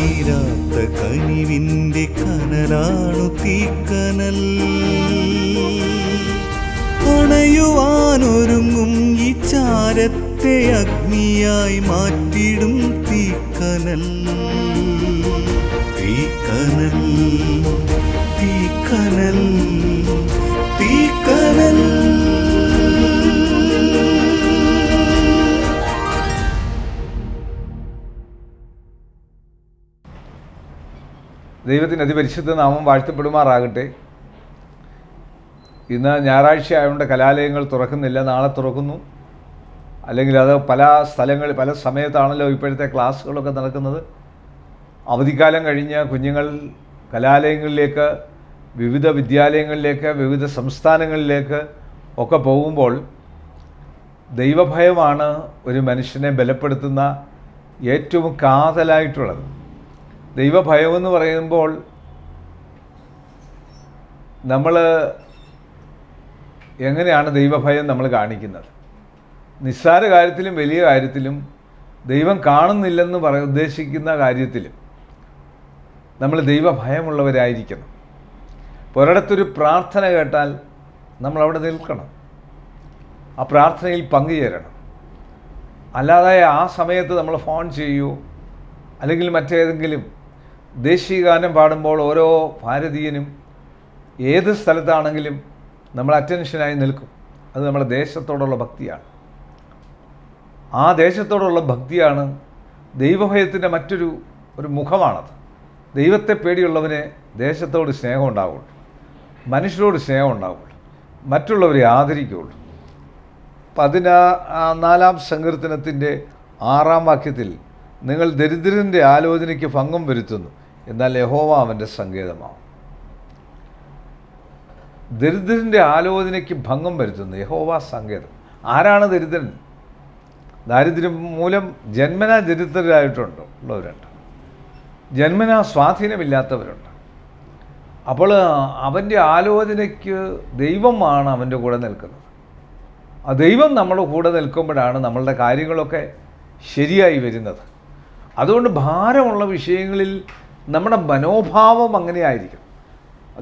തീരാത്ത കനിവിൻ്റെ കനലാണു തീക്കനൽ. അണയുവാനൊരുങ്ങും ഈ ചാരത്തെ അഗ്നിയായി മാറ്റിടും തീക്കനൽ. തീക്കനൽ തീക്കനൽ തീക്കനൽ. ദൈവത്തിൻ്റെ അതിപരിശുദ്ധ നാമം വാഴ്ത്തപ്പെടുമാറാകട്ടെ. ഇന്ന് ഞായറാഴ്ച ആയതുകൊണ്ട് കലാലയങ്ങൾ തുറക്കുന്നില്ല, നാളെ തുറക്കുന്നു. അല്ലെങ്കിൽ അത് പല സ്ഥലങ്ങളിൽ പല സമയത്താണല്ലോ ഇപ്പോഴത്തെ ക്ലാസ്സുകളൊക്കെ നടക്കുന്നത്. അവധിക്കാലം കഴിഞ്ഞ് കുഞ്ഞുങ്ങൾ കലാലയങ്ങളിലേക്ക്, വിവിധ വിദ്യാലയങ്ങളിലേക്ക്, വിവിധ സംസ്ഥാനങ്ങളിലേക്ക് ഒക്കെ പോകുമ്പോൾ ദൈവഭയമാണ് ഒരു മനുഷ്യനെ ബലപ്പെടുത്തുന്ന ഏറ്റവും കാതലായിട്ടുള്ളത്. ദൈവഭയമെന്ന് പറയുമ്പോൾ നമ്മൾ എങ്ങനെയാണ് ദൈവഭയം നമ്മൾ കാണിക്കുന്നത്? നിസ്സാര കാര്യത്തിലും വലിയ കാര്യത്തിലും ദൈവം കാണുന്നില്ലെന്ന് ഉദ്ദേശിക്കുന്ന കാര്യത്തിലും നമ്മൾ ദൈവഭയമുള്ളവരായിരിക്കണം. ഒരിടത്തൊരു പ്രാർത്ഥന കേട്ടാൽ നമ്മളവിടെ നിൽക്കണം, ആ പ്രാർത്ഥനയിൽ പങ്കുചേരണം. അല്ലാതെ ആ സമയത്ത് നമ്മൾ ഫോൺ ചെയ്യുകയോ അല്ലെങ്കിൽ മറ്റേതെങ്കിലും ദേശീയഗാനം പാടുമ്പോൾ ഓരോ ഭാരതീയനും ഏത് സ്ഥലത്താണെങ്കിലും നമ്മൾ അറ്റൻഷനായി നിൽക്കും. അത് നമ്മുടെ ദേശത്തോടുള്ള ഭക്തിയാണ്. ആ ദേശത്തോടുള്ള ഭക്തിയാണ് ദൈവഭയത്തിൻ്റെ മറ്റൊരു മുഖമാണത്. ദൈവത്തെ പേടിയുള്ളവന് ദേശത്തോട് സ്നേഹം ഉണ്ടാവുള്ളൂ, മനുഷ്യരോട് സ്നേഹം ഉണ്ടാവുള്ളൂ, മറ്റുള്ളവരെ ആദരിക്കുകയുള്ളൂ. 14-ാം സങ്കീർത്തനത്തിൻ്റെ 6-ാം വാക്യത്തിൽ നിങ്ങൾ ദരിദ്രൻ്റെ ആലോചനയ്ക്ക് ഭംഗം വരുത്തുന്നു, എന്നാൽ യഹോവ അവൻ്റെ സങ്കേതമാവും. ദരിദ്രൻ്റെ ആലോചനയ്ക്ക് ഭംഗം വരുത്തുന്നു, യഹോവ സങ്കേതം. ആരാണ് ദരിദ്രൻ? ദാരിദ്ര്യം മൂലം ജന്മനാ ദരിദ്രരായിട്ടുള്ളവരുണ്ട്, ജന്മനാ സ്വാധീനമില്ലാത്തവരുണ്ട്. അപ്പോൾ അവൻ്റെ ആലോചനയ്ക്ക് ദൈവമാണ് അവൻ്റെ കൂടെ നിൽക്കുന്നത്. ആ ദൈവം നമ്മുടെ കൂടെ നിൽക്കുമ്പോഴാണ് നമ്മളുടെ കാര്യങ്ങളൊക്കെ ശരിയായി വരുന്നത്. അതുകൊണ്ട് ഭാരമുള്ള വിഷയങ്ങളിൽ നമ്മുടെ മനോഭാവം അങ്ങനെ ആയിരിക്കും.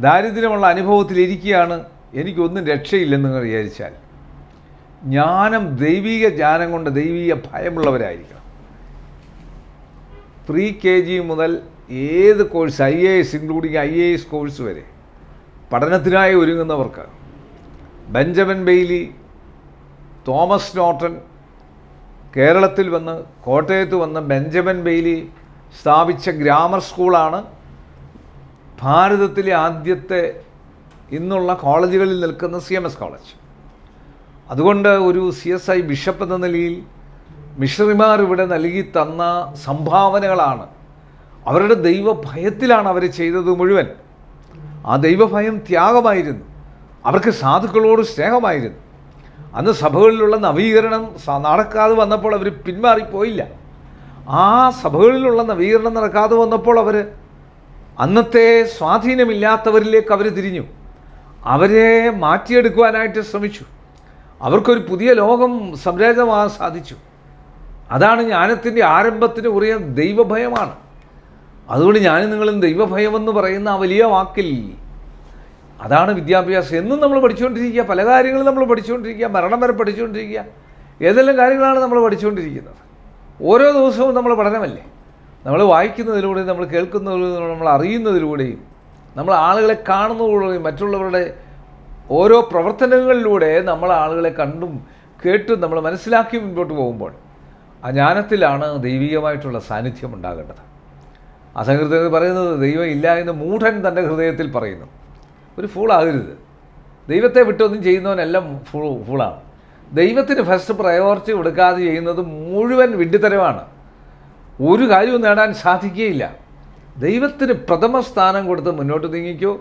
ദാരിദ്ര്യമുള്ള അനുഭവത്തിലിരിക്കുകയാണ്, എനിക്കൊന്നും രക്ഷയില്ലെന്ന് വിചാരിച്ചാൽ ജ്ഞാനം, ദൈവിക ജ്ഞാനം കൊണ്ട് ദൈവിക ഭയമുള്ളവരായിരിക്കണം. KG മുതൽ ഏത് course, IAS including IAS course വരെ പഠനത്തിനായി ഒരുങ്ങുന്നവർക്ക് ബെഞ്ചമിൻ ബെയ്ലി, തോമസ് നോട്ടൺ കേരളത്തിൽ വന്ന്, കോട്ടയത്ത് വന്ന് ബെഞ്ചമിൻ ബെയ്ലി സ്ഥാപിച്ച ഗ്രാമർ സ്കൂളാണ് ഭാരതത്തിലെ ആദ്യത്തെ ഇന്നുള്ള കോളേജുകളിൽ നിൽക്കുന്ന CMS കോളേജ്. അതുകൊണ്ട് ഒരു CSI ബിഷപ്പ് എന്ന നിലയിൽ മിഷണറിമാർ ഇവിടെ നൽകി തന്ന സംഭാവനകളാണ്. അവരുടെ ദൈവഭയത്തിലാണ് അവർ ചെയ്തത് മുഴുവൻ. ആ ദൈവഭയം ത്യാഗമായിരുന്നു, അവർക്ക് സാധുക്കളോട് സ്നേഹമായിരുന്നു. അന്ന് സഭകളിലുള്ള നവീകരണം നടക്കാതെ വന്നപ്പോൾ അവർ പിന്മാറിപ്പോയില്ല. ആ സഭകളിലുള്ള നവീകരണം നടക്കാതെ വന്നപ്പോൾ അവർ അന്നത്തെ സ്വാധീനമില്ലാത്തവരിലേക്ക് അവർ തിരിഞ്ഞു, അവരെ മാറ്റിയെടുക്കുവാനായിട്ട് ശ്രമിച്ചു. അവർക്കൊരു പുതിയ ലോകം സംരചനമാകാൻ സാധിച്ചു. അതാണ് ജ്ഞാനത്തിൻ്റെ ആരംഭത്തിന് കുറിയ ദൈവഭയമാണ്. അതുകൊണ്ട് ഞാനും നിങ്ങളും ദൈവഭയമെന്ന് പറയുന്ന ആ വലിയ വാക്കിൽ അതാണ് വിദ്യാഭ്യാസം. എന്നും നമ്മൾ പഠിച്ചുകൊണ്ടിരിക്കുക, പല കാര്യങ്ങളും നമ്മൾ പഠിച്ചുകൊണ്ടിരിക്കുക, മരണം വരെ പഠിച്ചുകൊണ്ടിരിക്കുക. ഏതെല്ലാം കാര്യങ്ങളാണ് നമ്മൾ പഠിച്ചുകൊണ്ടിരിക്കുന്നത്? ഓരോ ദിവസവും നമ്മൾ പഠനമല്ലേ. നമ്മൾ വായിക്കുന്നതിലൂടെയും നമ്മൾ കേൾക്കുന്നതിലൂടെയും നമ്മൾ അറിയുന്നതിലൂടെയും നമ്മൾ ആളുകളെ കാണുന്നതിലൂടെയും മറ്റുള്ളവരുടെ ഓരോ പ്രവർത്തനങ്ങളിലൂടെ നമ്മൾ ആളുകളെ കണ്ടും കേട്ടും നമ്മൾ മനസ്സിലാക്കി മുൻപോട്ട് പോകുമ്പോൾ ആ ജ്ഞാനത്തിലാണ് ദൈവികമായിട്ടുള്ള സാന്നിധ്യം ഉണ്ടാകേണ്ടത്. ആ സങ്കീർത്തനത്തിൽ പറയുന്നത് ദൈവം ഇല്ല എന്ന് മൂഢൻ തൻ്റെ ഹൃദയത്തിൽ പറയുന്നു. ഒരു ഫൂളാകരുത്. ദൈവത്തെ വിട്ടൊന്നും ചെയ്യുന്നവനെല്ലാം ഫൂളാണ്. ദൈവത്തിന് ഫസ്റ്റ് പ്രയോറിറ്റി കൊടുക്കാതെ ചെയ്യുന്നത് മുഴുവൻ വിഡ്ഢിത്തരമാണ്. ഒരു കാര്യവും നേടാൻ സാധിക്കുകയില്ല. ദൈവത്തിന് പ്രഥമ സ്ഥാനം കൊടുത്ത് മുന്നോട്ട് നീങ്ങിക്കോ,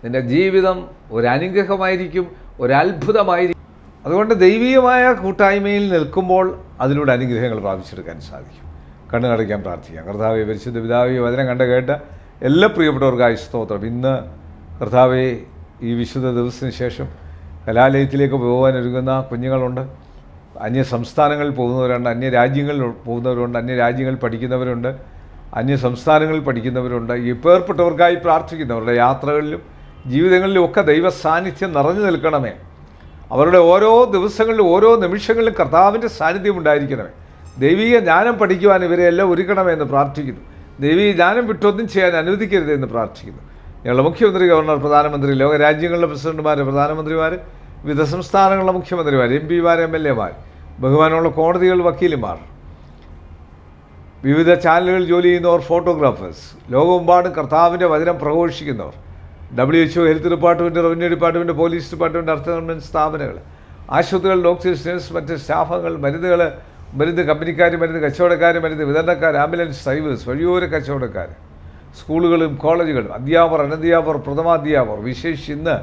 നിൻ്റെ ജീവിതം ഒരനുഗ്രഹമായിരിക്കും, ഒരത്ഭുതമായിരിക്കും. അതുകൊണ്ട് ദൈവീയമായ കൂട്ടായ്മയിൽ നിൽക്കുമ്പോൾ അതിലൂടെ അനുഗ്രഹങ്ങൾ പ്രാപിച്ചെടുക്കാൻ സാധിക്കും. കണ്ണുനടയ്ക്കാൻ പ്രാർത്ഥിക്കാം. കർത്താവേ, പരിശുദ്ധ പിതാവേ, വചനം കേട്ട എല്ലാ പ്രിയപ്പെട്ടവർക്കായി സ്തോത്രം. ഇന്ന് കർത്താവേ, ഈ വിശുദ്ധ ദിവസത്തിന് ശേഷം കലാലയത്തിലേക്ക് പോകാനൊരുങ്ങുന്ന കുഞ്ഞുങ്ങളുണ്ട്, അന്യ സംസ്ഥാനങ്ങളിൽ പോകുന്നവരുണ്ട്, അന്യ രാജ്യങ്ങളിൽ പോകുന്നവരുണ്ട്, അന്യ രാജ്യങ്ങളിൽ പഠിക്കുന്നവരുണ്ട്. അന്യ സംസ്ഥാനങ്ങളിൽ പഠിക്കുന്നവരുണ്ട്. ഈ പേർപ്പെട്ടവർക്കായി പ്രാർത്ഥിക്കുന്നവരുടെ യാത്രകളിലും ജീവിതങ്ങളിലും ഒക്കെ ദൈവ സാന്നിധ്യം നിറഞ്ഞു നിൽക്കണമേ. അവരുടെ ഓരോ ദിവസങ്ങളിലും ഓരോ നിമിഷങ്ങളിലും കർത്താവിൻ്റെ സാന്നിധ്യം ഉണ്ടായിരിക്കണമേ. ദൈവീക ജ്ഞാനം പഠിക്കുവാൻ ഇവരെല്ലാം ഒരുക്കണമെന്ന് പ്രാർത്ഥിക്കുന്നു. ദൈവീക ജ്ഞാനം വിട്ടൊന്നും ചെയ്യാൻ അനുവദിക്കരുതെന്ന് പ്രാർത്ഥിക്കുന്നു. ഞങ്ങളുടെ മുഖ്യമന്ത്രി, ഗവർണർ, പ്രധാനമന്ത്രി, ലോകരാജ്യങ്ങളിലെ പ്രസിഡന്റുമാർ, പ്രധാനമന്ത്രിമാർ, വിവിധ സംസ്ഥാനങ്ങളിലെ മുഖ്യമന്ത്രിമാർ, MP-മാർ, MLA-മാർ, ബഹുമാനമുള്ള കോടതികൾ, വക്കീലുമാർ, വിവിധ ചാനലുകളിൽ ജോലി ചെയ്യുന്നവർ, ഫോട്ടോഗ്രാഫേഴ്സ്, ലോകമെമ്പാടും കർത്താവിൻ്റെ വചനം പ്രഘോഷിക്കുന്നവർ, WHO, health department, revenue department, police department, അർദ്ധ ഗവൺമെൻറ് സ്ഥാപനങ്ങൾ, ആശുപത്രികൾ, ഡോക്ടേഴ്സ്, നഴ്സ്, മറ്റ് സ്റ്റാഫുകൾ, മരുന്ന് കമ്പനിക്കാർ, മരുന്ന് കച്ചവടക്കാർ, മരുന്ന് വിതരണക്കാർ, ആംബുലൻസ് ഡ്രൈവേഴ്സ്, വഴിയോര കച്ചവടക്കാർ, സ്കൂളുകളും കോളേജുകളും, അധ്യാപകർ, അനധ്യാപകർ, പ്രഥമാധ്യാപകർ, വിശേഷിച്ച് ഇന്ന്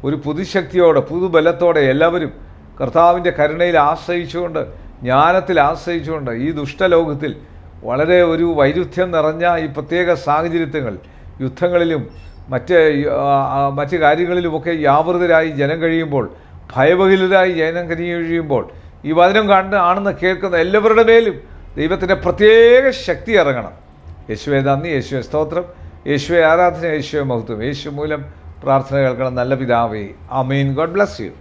ഒരു പുതുശക്തിയോടെ പുതുബലത്തോടെ എല്ലാവരും കർത്താവിൻ്റെ കരുണയിൽ ആശ്രയിച്ചുകൊണ്ട്, ജ്ഞാനത്തിൽ ആശ്രയിച്ചുകൊണ്ട് ഈ ദുഷ്ടലോകത്തിൽ വളരെ ഒരു വൈരുദ്ധ്യം നിറഞ്ഞ ഈ പ്രത്യേക സാഹചര്യങ്ങൾ, യുദ്ധങ്ങളിലും മറ്റ് കാര്യങ്ങളിലുമൊക്കെ വ്യാപൃതരായി ജനം കഴിയുമ്പോൾ, ഭയബഹിലരായി ജനം കഴിയുമ്പോൾ, ഈ വചനം ആണെന്ന് കേൾക്കുന്ന എല്ലാവരുടെ മേലും ദൈവത്തിൻ്റെ പ്രത്യേക ശക്തി ഇറങ്ങണം. യേശുവേ നന്ദി, യേശുവേ സ്തോത്രം, യേശുവേ ആരാധന, യേശുവേ മഹത്വം. യേശു മൂലം പ്രാർത്ഥന കേൾക്കണം നല്ല പിതാവേ. ആമേൻ. God bless U.